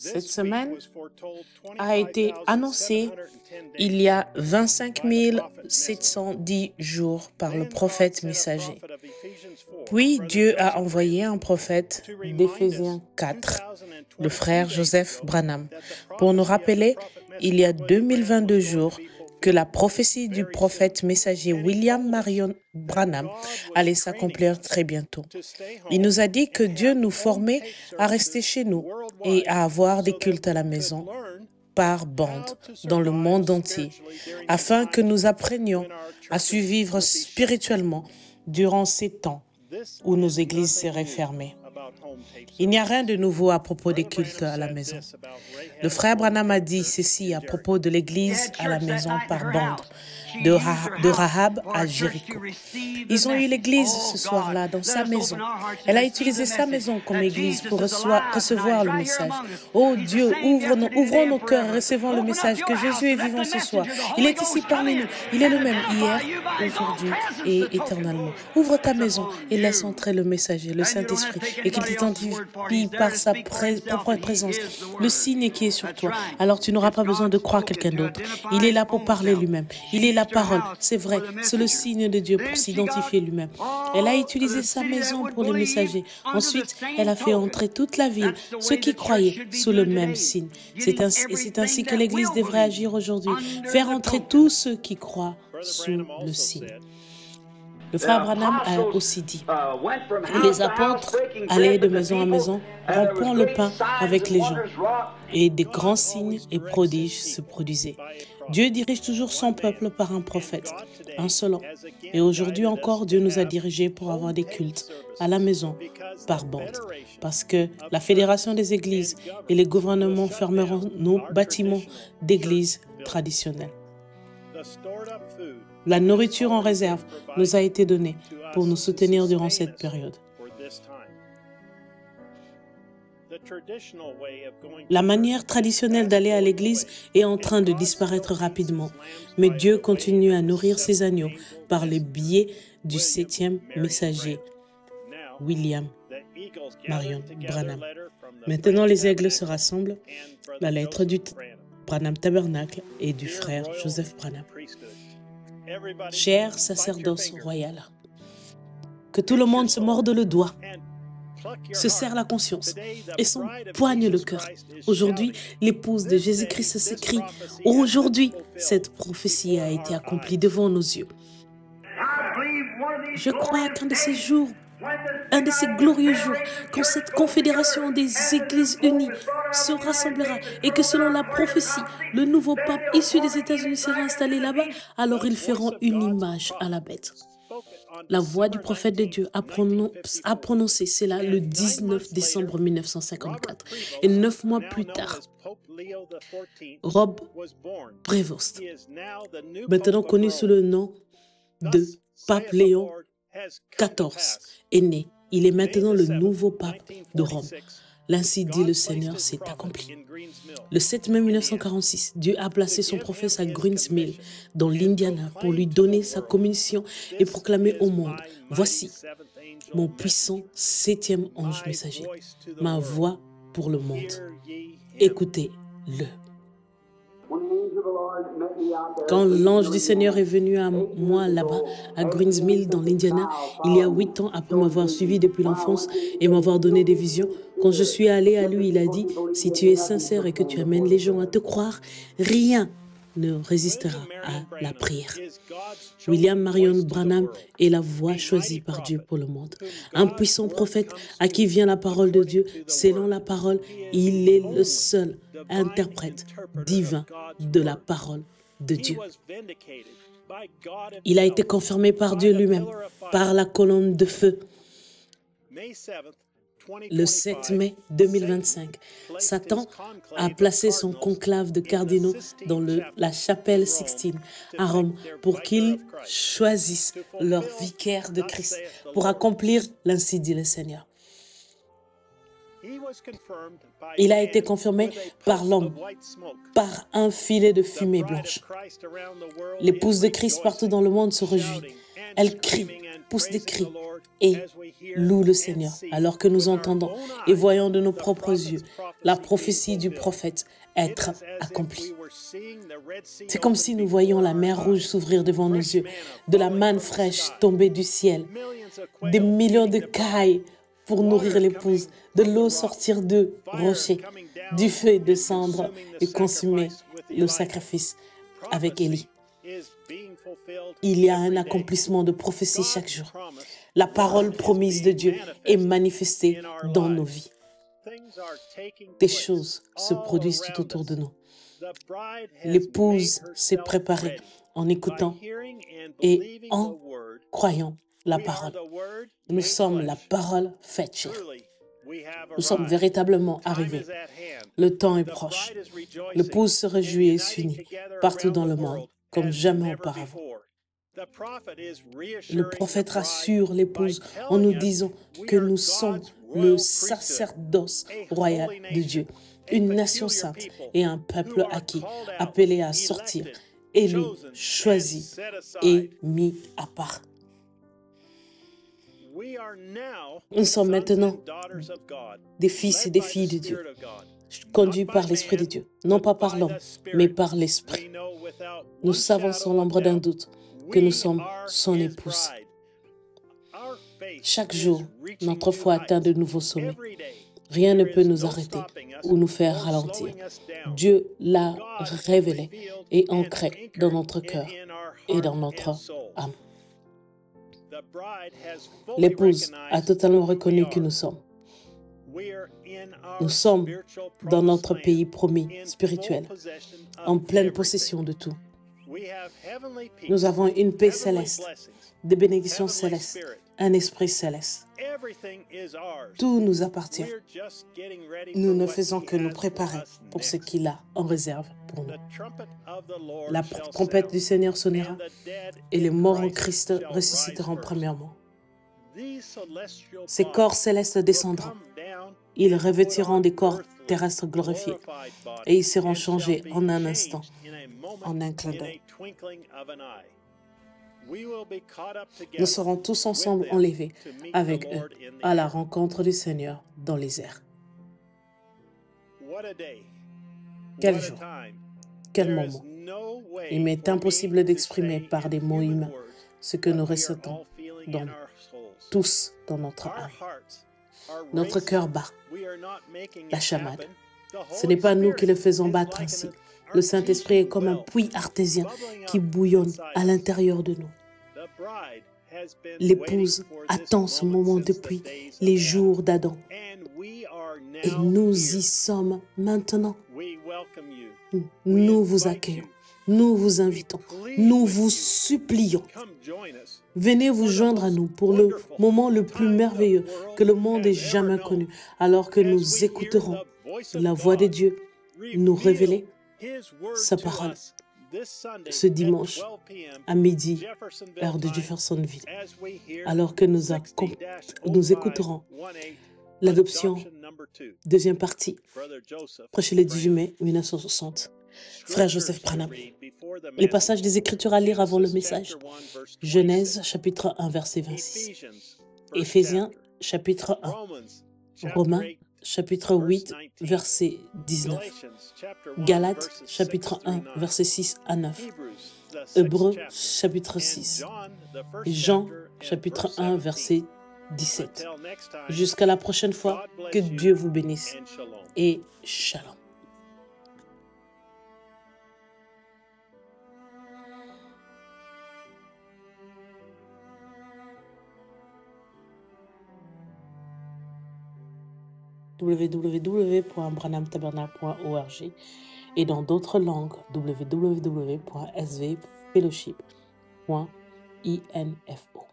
Cette semaine a été annoncée il y a 25 710 jours par le prophète messager. Puis Dieu a envoyé un prophète d'Éphésiens 4, le frère Joseph Branham, pour nous rappeler il y a 2022 jours que la prophétie du prophète messager William Marion Branham allait s'accomplir très bientôt. Il nous a dit que Dieu nous formait à rester chez nous et à avoir des cultes à la maison par bande dans le monde entier, afin que nous apprenions à survivre spirituellement durant ces temps où nos églises seraient fermées. Il n'y a rien de nouveau à propos des cultes à la maison. Le frère Branham a dit ceci à propos de l'église à la maison par bande, de Rahab à Jéricho. Ils ont eu l'église ce soir-là dans sa maison. Elle a utilisé sa maison comme église pour recevoir le message. Oh Dieu, ouvrons nos cœurs et recevons le message que Jésus est vivant ce soir. Il est ici parmi nous. Il est le même hier, aujourd'hui et éternellement. Ouvre ta maison et laisse entrer le messager, le Saint-Esprit, et qu'il t'identifie par sa propre présence, le signe qui est sur toi. Alors tu n'auras pas besoin de croire quelqu'un d'autre. Il est là pour parler lui-même. Il est la parole. C'est vrai, c'est le signe de Dieu pour s'identifier lui-même. Elle a utilisé sa maison pour les messagers. Ensuite, elle a fait entrer toute la ville, ceux qui croyaient, sous le même signe. C'est ainsi que l'Église devrait agir aujourd'hui. Faire entrer tous ceux qui croient sous le signe. Le frère Branham a aussi dit, les apôtres allaient de maison à maison, rompant le pain avec les gens, et des grands signes et prodiges se produisaient. Dieu dirige toujours son peuple par un prophète, un seul homme. Et aujourd'hui encore, Dieu nous a dirigés pour avoir des cultes à la maison par bande, parce que la Fédération des églises et les gouvernements fermeront nos bâtiments d'églises traditionnelles. La nourriture en réserve nous a été donnée pour nous soutenir durant cette période. La manière traditionnelle d'aller à l'église est en train de disparaître rapidement, mais Dieu continue à nourrir ses agneaux par le biais du 7e messager, William Marion Branham. Maintenant, les aigles se rassemblent, la lettre du Branham Tabernacle et du frère Joseph Branham. Cher sacerdoce royal, que tout le monde se morde le doigt, se serre la conscience et s'empoigne le cœur. Aujourd'hui, l'épouse de Jésus-Christ s'écrie, aujourd'hui, cette prophétie a été accomplie devant nos yeux. Je crois qu'un de ces jours, un de ces glorieux jours, quand cette confédération des Églises unies se rassemblera et que selon la prophétie, le nouveau pape issu des États-Unis sera installé là-bas, alors ils feront une image à la bête. La voix du prophète de Dieu a prononcé cela le 19 décembre 1954. Et 9 mois plus tard, Rob Prevost, maintenant connu sous le nom de Pape Léon XIV, est né. Il est maintenant le nouveau pape de Rome. L'ainsi dit le Seigneur s'est accompli. Le 7 mai 1946, Dieu a placé son prophète à Greens Mill, dans l'Indiana, pour lui donner sa commission et proclamer au monde, « Voici mon puissant 7e ange messager, ma voix pour le monde. Écoutez-le. » Quand l'ange du Seigneur est venu à moi là-bas, à Greens Mill, dans l'Indiana, il y a 8 ans, après m'avoir suivi depuis l'enfance et m'avoir donné des visions, quand je suis allé à lui, il a dit, « Si tu es sincère et que tu amènes les gens à te croire, rien ne résistera à la prière. » William Marion Branham est la voix choisie par Dieu pour le monde. Un puissant prophète à qui vient la parole de Dieu. Selon la parole, il est le seul interprète divin de la parole de Dieu. Il a été confirmé par Dieu lui-même, par la colonne de feu. Le 7 mai 2025, Satan a placé son conclave de cardinaux dans la chapelle Sixtine à Rome pour qu'ils choisissent leur vicaire de Christ pour accomplir l'ainsi dit le Seigneur. Il a été confirmé par l'homme, par un filet de fumée blanche. L'épouse de Christ partout dans le monde se réjouit. Elle crie, pousse des cris et loue le Seigneur, alors que nous entendons et voyons de nos propres yeux la prophétie du prophète être accomplie. C'est comme si nous voyions la mer Rouge s'ouvrir devant nos yeux, de la manne fraîche tomber du ciel, des millions de cailles pour nourrir l'épouse, de l'eau sortir de rochers, du feu descendre et consumer le sacrifice avec Élie. Il y a un accomplissement de prophétie chaque jour. La parole promise de Dieu est manifestée dans nos vies. Des choses se produisent tout autour de nous. L'épouse s'est préparée en écoutant et en croyant la parole. Nous sommes la parole faite chair. Nous sommes véritablement arrivés. Le temps est proche. L'épouse se réjouit et s'unit partout dans le monde, comme jamais auparavant. Le prophète rassure l'épouse en nous disant que nous sommes le sacerdoce royal de Dieu, une nation sainte et un peuple acquis, appelé à sortir, élu, choisi et mis à part. Nous sommes maintenant des fils et des filles de Dieu, conduits par l'Esprit de Dieu, non pas par l'homme, mais par l'Esprit. Nous savons sans l'ombre d'un doute que nous sommes son épouse. Chaque jour, notre foi atteint de nouveaux sommets. Rien ne peut nous arrêter ou nous faire ralentir. Dieu l'a révélé et ancré dans notre cœur et dans notre âme. L'épouse a totalement reconnu qui nous sommes. Nous sommes dans notre pays promis spirituel, en pleine possession de tout. Nous avons une paix céleste, des bénédictions célestes, un esprit céleste. Tout nous appartient. Nous ne faisons que nous préparer pour ce qu'il a en réserve pour nous. La trompette du Seigneur sonnera et les morts en Christ ressusciteront premièrement. Ces corps célestes descendront. Ils revêtiront des corps terrestres glorifiés et ils seront changés en un instant, en un clin d'œil. Nous serons tous ensemble enlevés avec eux à la rencontre du Seigneur dans les airs. Quel jour, quel moment. Il m'est impossible d'exprimer par des mots humains ce que nous ressentons tous dans notre âme. Notre cœur bat, la chamade. Ce n'est pas nous qui le faisons battre ainsi. Le Saint-Esprit est comme un puits artésien qui bouillonne à l'intérieur de nous. L'épouse attend ce moment depuis les jours d'Adam. Et nous y sommes maintenant. Nous vous accueillons. Nous vous invitons. Nous vous supplions. Venez vous joindre à nous pour le moment le plus merveilleux que le monde ait jamais connu, alors que nous écouterons la voix de Dieu nous révéler sa parole ce dimanche à midi, heure de Jeffersonville, alors que nous écouterons l'adoption, deuxième partie, prêché le 18 mai 1960. Frère Joseph Branham. Les passages des Écritures à lire avant le message. Genèse, chapitre 1, verset 26. Éphésiens, chapitre 1. Romains, chapitre 8, verset 19. Galates, chapitre 1, verset 6 à 9. Hébreux, chapitre 6. Jean, chapitre 1, verset 17. Jusqu'à la prochaine fois, que Dieu vous bénisse et shalom. www.branhamtabernacle.org et dans d'autres langues www.svfellowship.info.